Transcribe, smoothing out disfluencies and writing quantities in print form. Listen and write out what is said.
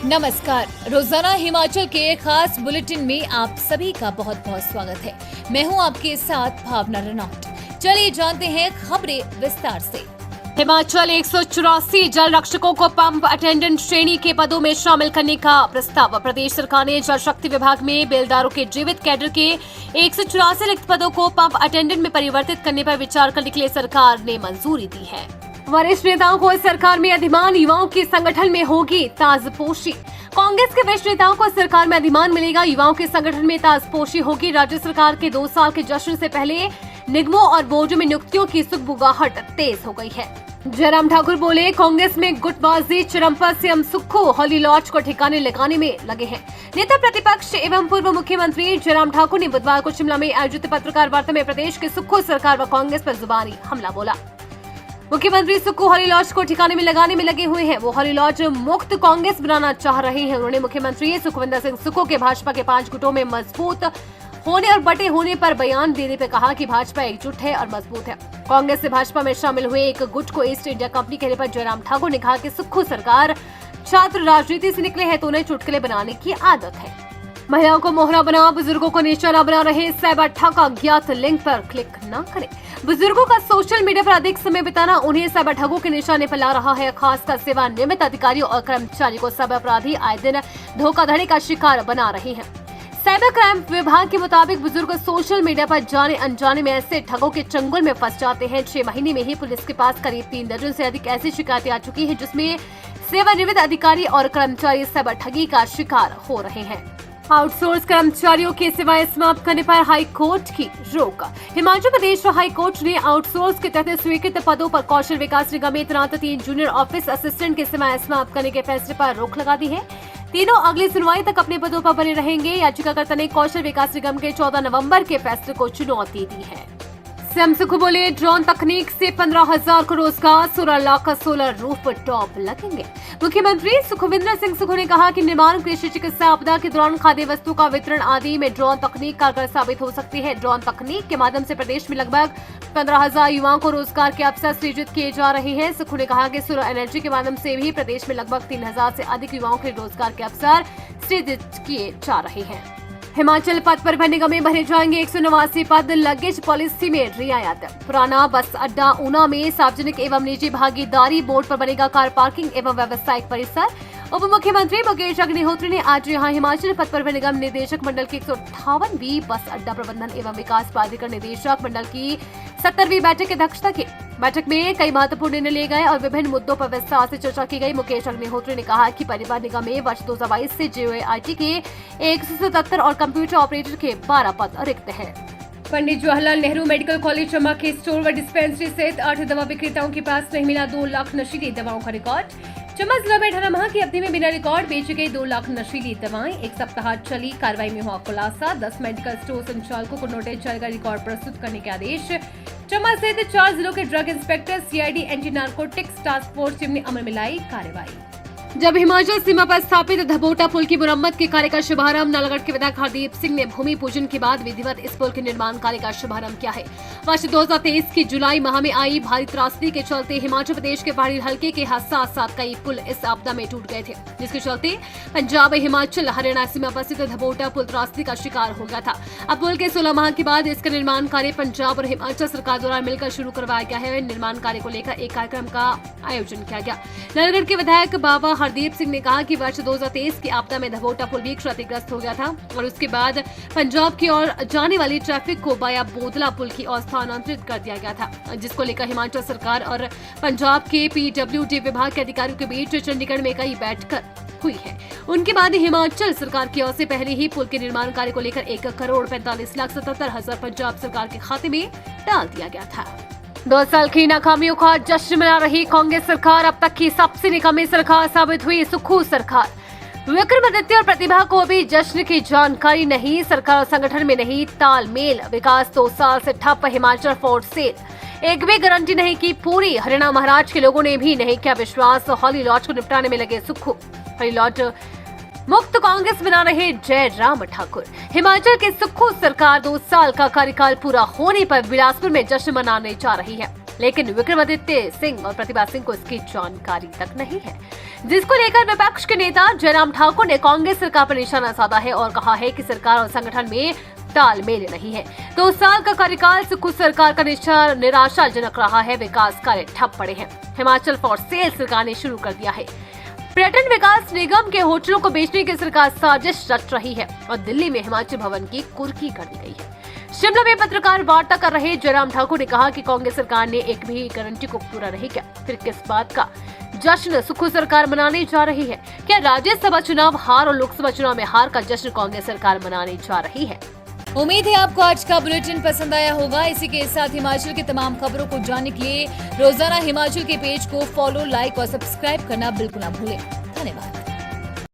नमस्कार। रोजाना हिमाचल के खास बुलेटिन में आप सभी का बहुत बहुत स्वागत है। मैं हूं आपके साथ भावना रनौट। चलिए जानते हैं खबरें विस्तार से। हिमाचल 184 जल रक्षकों को पंप अटेंडेंट श्रेणी के पदों में शामिल करने का प्रस्ताव। प्रदेश सरकार ने जल शक्ति विभाग में बेलदारों के जीवित कैडर के 184 रिक्त पदों को पंप अटेंडेंट में परिवर्तित करने पर विचार करने के लिए सरकार ने मंजूरी दी है। वरिष्ठ नेताओं को सरकार में अधिमान, युवाओं के संगठन में होगी ताजपोशी। कांग्रेस के वरिष्ठ नेताओं को सरकार में अधिमान मिलेगा, युवाओं के संगठन में ताजपोशी होगी। राज्य सरकार के 2 साल के जश्न से पहले निगमों और बोर्डों में नियुक्तियों की सुगबुगाहट तेज हो गई है। जयराम ठाकुर बोले, कांग्रेस में गुटबाजी चरम पर, सीएम सुक्खू हॉली लॉज को ठिकाने लगाने में लगे हैं। नेता प्रतिपक्ष एवं पूर्व मुख्यमंत्री जयराम ठाकुर ने बुधवार को शिमला में आयोजित पत्रकार वार्ता में प्रदेश के सुक्खू सरकार व कांग्रेस पर जुबानी हमला बोला। मुख्यमंत्री सुक्खू हॉली लॉज को ठिकाने में लगाने में लगे हुए हैं। वो हॉली लॉज मुक्त कांग्रेस बनाना चाह रहे हैं। उन्होंने मुख्यमंत्री सुखविंदर सिंह सुक्खू के भाजपा के 5 गुटों में मजबूत होने और बटे होने पर बयान देने पर कहा कि भाजपा एकजुट है और मजबूत है। कांग्रेस से भाजपा में शामिल हुए एक गुट को ईस्ट इंडिया कंपनी कहने पर जयराम ठाकुर ने कहा कि सुक्खू सरकार छात्र राजनीति से निकले हैं तो उन्हें चुटकुले बनाने की आदत है। महिलाओं को मोहरा बना, बुजुर्गों को निशाना बना रहे साइबर ठग, अज्ञात लिंक पर क्लिक न करें। बुजुर्गों का सोशल मीडिया पर अधिक समय बिताना उन्हें साइबर ठगों के निशाने पर ला रहा है। खासकर सेवानिवृत्त अधिकारियों और कर्मचारियों को साइबर अपराधी आए दिन धोखाधड़ी का शिकार बना रहे हैं। साइबर क्राइम विभाग के मुताबिक बुजुर्ग सोशल मीडिया पर जाने अनजाने में ऐसे ठगों के चंगुल में फंस जाते हैं। 6 महीने में ही पुलिस के पास करीब 3 दर्जन से अधिक ऐसी शिकायतें आ चुकी है जिसमें सेवानिवृत्त अधिकारी और कर्मचारी साइबर ठगी का शिकार हो रहे हैं। आउटसोर्स कर्मचारियों की सेवाएं समाप्त करने पर हाई कोर्ट की रोक। हिमाचल प्रदेश हाई कोर्ट ने आउटसोर्स के तहत स्वीकृत पदों पर कौशल विकास निगम में तैनात 3 जूनियर ऑफिस असिस्टेंट की सेवाएं समाप्त करने के फैसले पर रोक लगा दी है। तीनों अगली सुनवाई तक अपने पदों पर बने रहेंगे। याचिकाकर्ता ने कौशल विकास निगम के 14 नवंबर के फैसले को चुनौती दी है। सीएम सुक्खू बोले, ड्रोन तकनीक से 15,000 को रोजगार, 16 लाख सोलर रूफ टॉप लगेंगे। मुख्यमंत्री सुखविंदर सिंह सुक्खू ने कहा कि निर्माण, कृषि, चिकित्सा, आपदा के दौरान खाद्य वस्तु का वितरण आदि में ड्रोन तकनीक कारगर साबित हो सकती है। ड्रोन तकनीक के माध्यम से प्रदेश में लगभग 15,000 युवाओं को रोजगार के अवसर सृजित किए जा रहे हैं। सुक्खू ने कहा कि सोलर एनर्जी के माध्यम से भी प्रदेश में लगभग 3,000 से अधिक युवाओं के रोजगार के अवसर सृजित किए जा रहे हैं। हिमाचल पथ परिवहन निगम में भरे जाएंगे 189 पद, लगेज पॉलिसी में रियायत। पुराना बस अड्डा ऊना में सार्वजनिक एवं निजी भागीदारी बोर्ड पर बनेगा कार पार्किंग एवं व्यावसायिक परिसर। उप मुख्यमंत्री मुकेश अग्निहोत्री ने आज यहां हिमाचल पथ परिवहन निगम निदेशक मंडल की 158वीं बस अड्डा प्रबंधन एवं विकास प्राधिकरण निदेशक मंडल की 70वीं बैठक की अध्यक्षता की। बैठक में कई महत्वपूर्ण निर्णय लिए गए और विभिन्न मुद्दों पर विस्तार से चर्चा की गई। मुकेश अग्निहोत्री ने कहा कि परिवहन निगम में वर्ष 2022 से JOIT के 177 और कंप्यूटर ऑपरेटर के 12 पद रिक्त हैं। पंडित जवाहरलाल नेहरू मेडिकल कॉलेज चम्बा के स्टोर व डिस्पेंसरी सहित 8 दवा विक्रेताओं के पास नहीं मिला 2 लाख नशीली दवाओं का रिकॉर्ड। चम्बा जिला में 18 माह की अवधि में बिना रिकॉर्ड बेची गई 2 लाख नशीली दवाएं। 1 सप्ताह चली कार्रवाई में हुआ खुलासा। 10 मेडिकल स्टोर संचालकों को नोटिस जारी कर रिकॉर्ड प्रस्तुत करने के आदेश। चम्बा सहित 4 जिलों के drug inspector, CID anti narcotics task force team ने अमल में लाई कार्रवाई। जब हिमाचल सीमा पर स्थापित धबोटा पुल की मुरम्मत के कार्य का शुभारंभ नालागढ़ के विधायक हरदीप सिंह ने भूमि पूजन के बाद विधिवत इस पुल के निर्माण कार्य का शुभारंभ किया है। वर्ष 2023 की जुलाई माह में आई भारी त्रासदी के चलते हिमाचल प्रदेश के पहाड़ी हल्के के साथ कई पुल इस आपदा में टूट गए थे, जिसके चलते पंजाब, हिमाचल, हरियाणा सीमा पर स्थित धबोटा पुल त्रासदी का शिकार हो गया था। अब पुल के 16 माह के बाद इसका निर्माण कार्य पंजाब और हिमाचल सरकार द्वारा मिलकर शुरू करवाया गया है। निर्माण कार्य को लेकर एक कार्यक्रम का आयोजन किया गया। नालागढ़ के विधायक बाबा हरदीप सिंह ने कहा कि वर्ष 2023 की आपदा में धबोटा पुल भी क्षतिग्रस्त हो गया था और उसके बाद पंजाब की ओर जाने वाली ट्रैफिक को बाया बोदला पुल की ओर स्थानांतरित कर दिया गया था, जिसको लेकर हिमाचल सरकार और पंजाब के PWD विभाग के अधिकारियों के बीच चंडीगढ़ में कई बैठक हुई है। उनके बाद हिमाचल सरकार की ओर से पहले ही पुल के निर्माण कार्य को लेकर 1,45,77,000 पंजाब सरकार के खाते में डाल दिया गया था। 2 साल की नाकामियों का जश्न मना रही कांग्रेस सरकार अब तक की सबसे निकम्मी सरकार साबित हुई सुक्खू सरकार। विक्रमादित्य और प्रतिभा को भी जश्न की जानकारी नहीं, सरकार और संगठन में नहीं तालमेल, विकास 2 साल से ठप, हिमाचल फोर्ट सेल, एक भी गारंटी नहीं की पूरी। हरियाणा महाराज के लोगों ने भी नहीं किया विश्वास, हॉली लॉज को निपटाने में लगे सुक्खू। हॉली लॉज मुक्त कांग्रेस बना रहे जयराम ठाकुर। हिमाचल के सुक्खू सरकार 2 साल का कार्यकाल पूरा होने पर बिलासपुर में जश्न मनाने जा रही है। लेकिन विक्रमादित्य सिंह और प्रतिभा सिंह को इसकी जानकारी तक नहीं है, जिसको लेकर विपक्ष के नेता जयराम ठाकुर ने कांग्रेस सरकार पर निशाना साधा है और कहा है कि सरकार और संगठन में तालमेल नहीं है। 2 साल का कार्यकाल से खुद सरकार का निराशाजनक रहा है, विकास कार्य ठप पड़े हैं। हिमाचल फॉर सेल सरकार ने शुरू कर दिया है। पर्यटन विकास निगम के होटलों को बेचने की सरकार साजिश रच रही है और दिल्ली में हिमाचल भवन की कुर्की कर दी गई है। शिमला में पत्रकार वार्ता कर रहे जयराम ठाकुर ने कहा कि कांग्रेस सरकार ने एक भी गारंटी को पूरा नहीं किया, फिर किस बात का जश्न सुखू सरकार मनाने जा रही है? क्या राज्यसभा चुनाव हार और लोकसभा चुनाव में हार का जश्न कांग्रेस सरकार मनाने जा रही है? उम्मीद है आपको आज का बुलेटिन पसंद आया होगा। इसी के साथ हिमाचल की तमाम खबरों को जानने के लिए रोजाना हिमाचल के पेज को फॉलो, लाइक और सब्सक्राइब करना बिल्कुल ना भूलें। धन्यवाद।